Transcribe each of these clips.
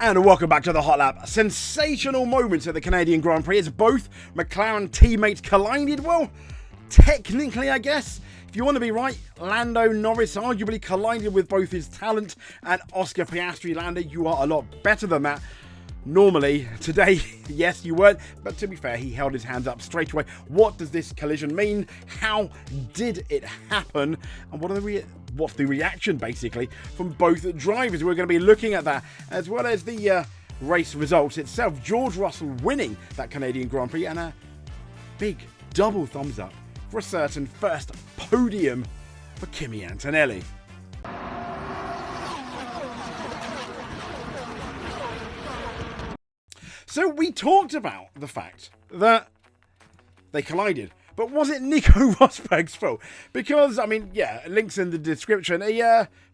And welcome back to the Hot Lap. Sensational moments at the Canadian Grand Prix as both McLaren teammates collided. Well, technically, I guess. If you want to be right, Lando Norris arguably collided with both his talent and Oscar Piastri. Lando, you are a lot better than that. Normally, today, yes, you weren't, but to be fair, he held his hands up straight away. What does this collision mean? How did it happen? And what's the reaction, basically, from both drivers? We're going to be looking at that, as well as the race results itself. George Russell winning that Canadian Grand Prix, and a big double thumbs up for a certain first podium for Kimi Antonelli. So we talked about the fact that they collided, but was it Nico Rosberg's fault? Because, I mean, yeah, links in the description.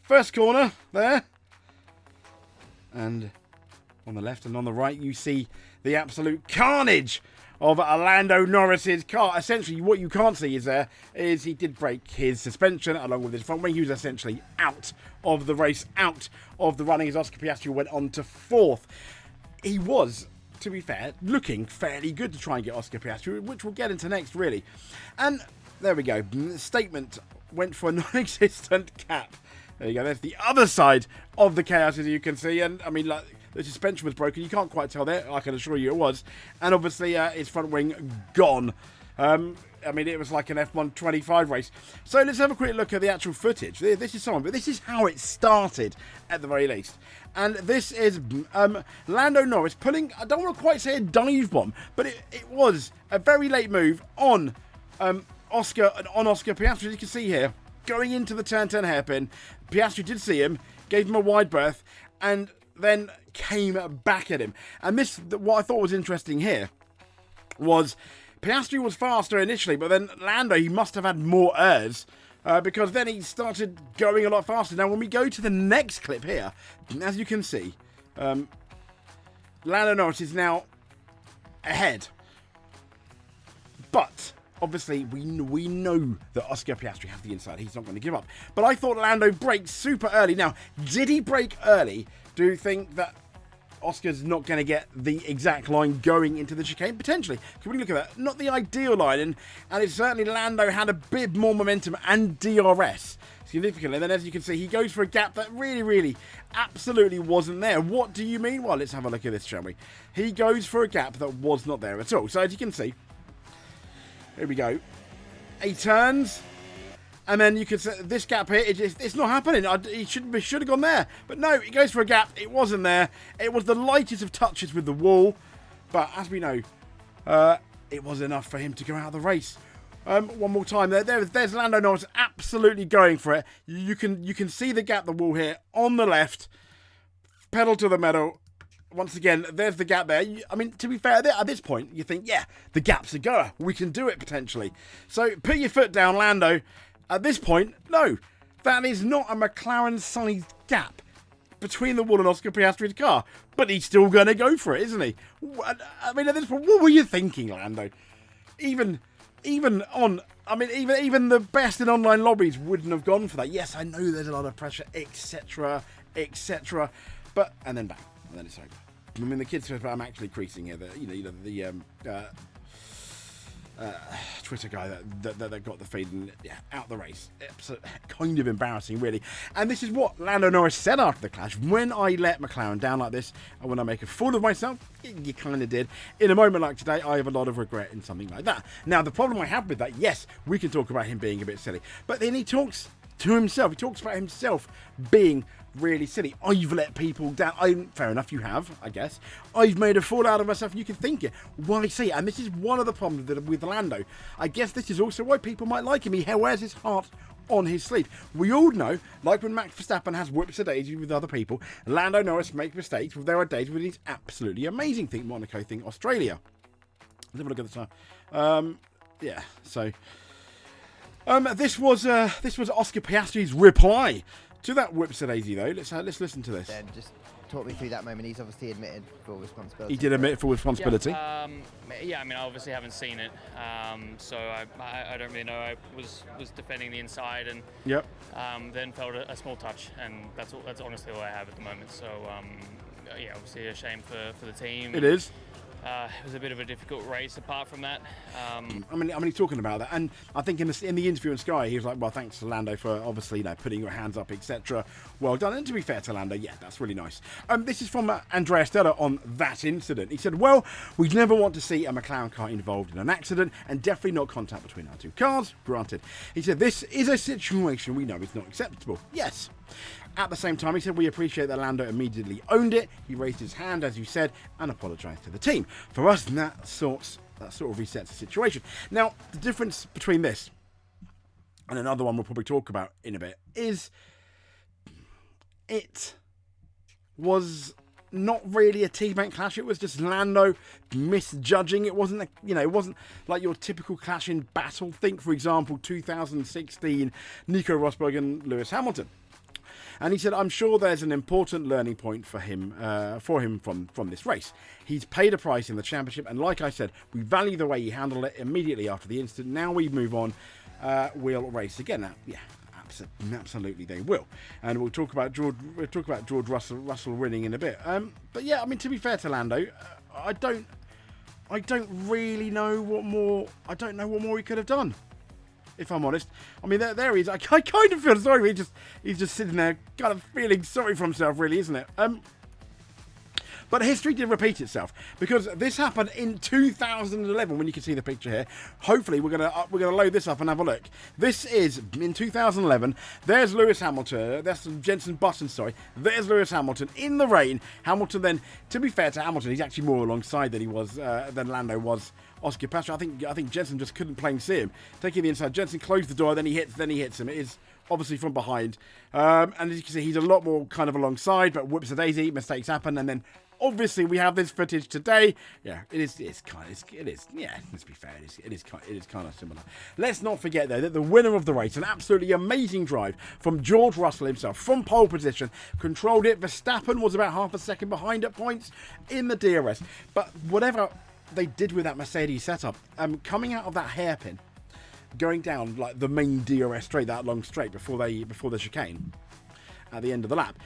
First corner there. And on the left and on the right, you see the absolute carnage of Lando Norris's car. Essentially, what you can't see is he did break his suspension along with his front wing. He was essentially out of the race, out of the running, as Oscar Piastri went on to fourth. He was, to be fair, looking fairly good to try and get Oscar Piastri, which we'll get into next, really. And there we go. The statement went for a non-existent cap. There you go. There's the other side of the chaos, as you can see. And, I mean, like, the suspension was broken. You can't quite tell there. I can assure you it was. And, obviously, his front wing gone. I mean, it was like an F1 25 race. So let's have a quick look at the actual footage. This is someone, but this is how it started at the very least. And this is Lando Norris pulling, I don't want to quite say a dive bomb, but it was a very late move on Oscar Piastri, as you can see here, going into the turn 10 hairpin. Piastri did see him, gave him a wide berth, and then came back at him. And this, what I thought was interesting here, was Piastri was faster initially, but then Lando, he must have had more airs because then he started going a lot faster. Now, when we go to the next clip here, as you can see, Lando Norris is now ahead. But, obviously, we know that Oscar Piastri has the inside. He's not going to give up. But I thought Lando braked super early. Now, did he brake early? Do you think that Oscar's not going to get the exact line going into the chicane? Potentially. Can we look at that? Not the ideal line, and it's certainly Lando had a bit more momentum and DRS significantly. And then, as you can see, he goes for a gap that really, absolutely wasn't there. What do you mean? Well, let's have a look at this, shall we? He goes for a gap that was not there at all. So, as you can see, here we go. He turns. And then you can see this gap here, it's not happening. He should have gone there. But no, he goes for a gap. It wasn't there. It was the lightest of touches with the wall. But as we know, it was enough for him to go out of the race. One more time. There's Lando Norris absolutely going for it. You can see the gap, the wall here on the left. Pedal to the metal. Once again, there's the gap there. I mean, to be fair, at this point, you think, yeah, the gap's a goer. We can do it potentially. So put your foot down, Lando. At this point, no, that is not a McLaren-sized gap between the wall and Oscar Piastri's car. But he's still going to go for it, isn't he? I mean, at this point, what were you thinking, Lando? Even the best in online lobbies wouldn't have gone for that. Yes, I know there's a lot of pressure, etc. But, and then bang, and then it's over. I mean, the kids said, I'm actually creasing here. The Twitter guy that got the feed and out the race. It's kind of embarrassing, really. And this is what Lando Norris said after the clash. When I let McLaren down like this, and when I make a fool of myself, you kind of did. In a moment like today, I have a lot of regret in something like that. Now, the problem I have with that, yes, we can talk about him being a bit silly, but then he talks to himself. He talks about himself being really silly. I've let people down. Fair enough, you have, I guess. I've made a fool out of myself. You can think it. Why say it? And this is one of the problems with Lando. I guess this is also why people might like him. He wears his heart on his sleeve. We all know, like when Max Verstappen has whoops a daisy with other people, Lando Norris makes mistakes. There are days when he's absolutely amazing. Think Monaco, think Australia. Let's have a look at the time. Yeah, so this was Oscar Piastri's reply to that whoopsie-daisy, though. Let's listen to this. Then just talk me through that moment. He's obviously admitted full responsibility. He did admit full responsibility. Yeah, I mean, I obviously haven't seen it, so I don't really know. I was defending the inside and then felt a small touch, and that's honestly all I have at the moment. So yeah, obviously a shame for the team. It is. It was a bit of a difficult race apart from that. I mean, he's talking about that, and I think in the interview in Sky, he was like, "Well, thanks to Lando for obviously, putting your hands up, etc. Well done." And to be fair to Lando, yeah, that's really nice. This is from Andrea Stella on that incident. He said, "Well, we'd never want to see a McLaren car involved in an accident, and definitely not contact between our two cars. Granted," he said, "this is a situation we know is not acceptable. Yes." At the same time, he said, "We appreciate that Lando immediately owned it. He raised his hand, as you said, and apologised to the team. For us, that sort of resets the situation." Now, the difference between this and another one we'll probably talk about in a bit is it was not really a teammate clash. It was just Lando misjudging. It wasn't, it wasn't like your typical clash in battle. Think, for example, 2016, Nico Rosberg and Lewis Hamilton. And he said, "I'm sure there's an important learning point for him from this race. He's paid a price in the championship, and like I said, we value the way he handled it immediately after the incident. Now we move on. We'll race again." Now, yeah, absolutely they will. And we'll talk about George Russell winning in a bit. But yeah, I mean, to be fair to Lando, I don't really know what more. I don't know what more he could have done, if I'm honest. I mean, there he is. I kind of feel sorry. He's just sitting there, kind of feeling sorry for himself, really, isn't it? But history did repeat itself, because this happened in 2011. When you can see the picture here, hopefully we're gonna load this up and have a look. This is in 2011. There's Lewis Hamilton. That's Jenson Button. Sorry. There's Lewis Hamilton in the rain. Hamilton then, to be fair to Hamilton, he's actually more alongside than Lando was. Oscar Piastri. I think Jenson just couldn't plain see him. Taking the inside, Jenson closed the door, then he hits him. It is obviously from behind. And as you can see, he's a lot more kind of alongside, but whoops a daisy, mistakes happen, and then obviously we have this footage today. Yeah, it is. Yeah, let's be fair, it is kind of similar. Let's not forget though that the winner of the race, an absolutely amazing drive from George Russell himself from pole position, controlled it. Verstappen was about half a second behind at points in the DRS, but whatever they did with that Mercedes setup, coming out of that hairpin, going down like the main DRS straight, that long straight before the chicane at the end of the lap,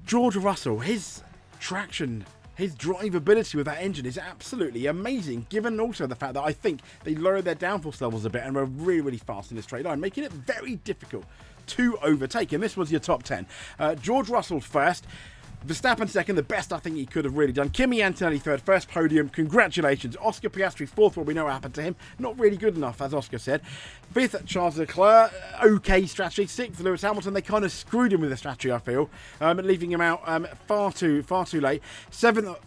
George Russell, his traction, his drivability with that engine is absolutely amazing, given also the fact that I think they lowered their downforce levels a bit and were really, really fast in the straight line, making it very difficult to overtake. And this was your top 10. George Russell first, Verstappen second, the best I think he could have really done. Kimi Antonelli third, first podium, congratulations. Oscar Piastri fourth, well, we know what happened to him. Not really good enough, as Oscar said. Fifth, Charles Leclerc, okay strategy. Sixth, Lewis Hamilton, they kind of screwed him with the strategy, I feel, leaving him out far too late. Seventh,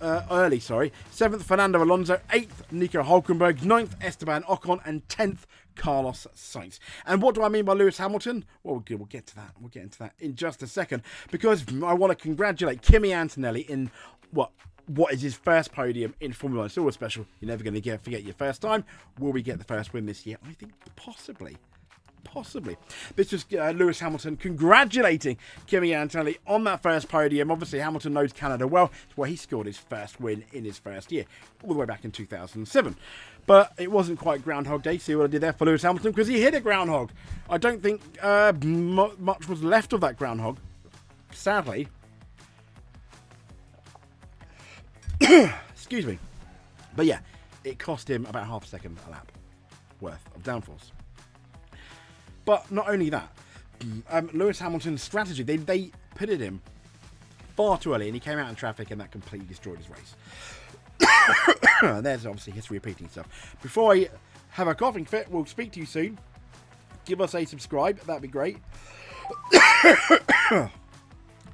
Fernando Alonso. Eighth, Nico Hülkenberg. Ninth, Esteban Ocon. And 10th, Carlos Sainz. And what do I mean by Lewis Hamilton? Well, we'll get to that. We'll get into that in just a second, because I want to congratulate Kimi Antonelli in what is his first podium in Formula 1. It's always special. You're never going to forget your first time. Will we get the first win this year? I think possibly. This was Lewis Hamilton congratulating Kimi Antonelli on that first podium. Obviously, Hamilton knows Canada well. It's where he scored his first win in his first year, all the way back in 2007. But it wasn't quite Groundhog Day. See what I did there for Lewis Hamilton? Because he hit a groundhog. I don't think much was left of that groundhog, sadly. Excuse me. But yeah, it cost him about half a second a lap worth of downforce. But not only that, Lewis Hamilton's strategy, they pitted him far too early, and he came out in traffic, and that completely destroyed his race. There's obviously history repeating itself. Before I have a coughing fit, we'll speak to you soon. Give us a subscribe, that'd be great.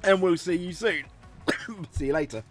And we'll see you soon. See you later.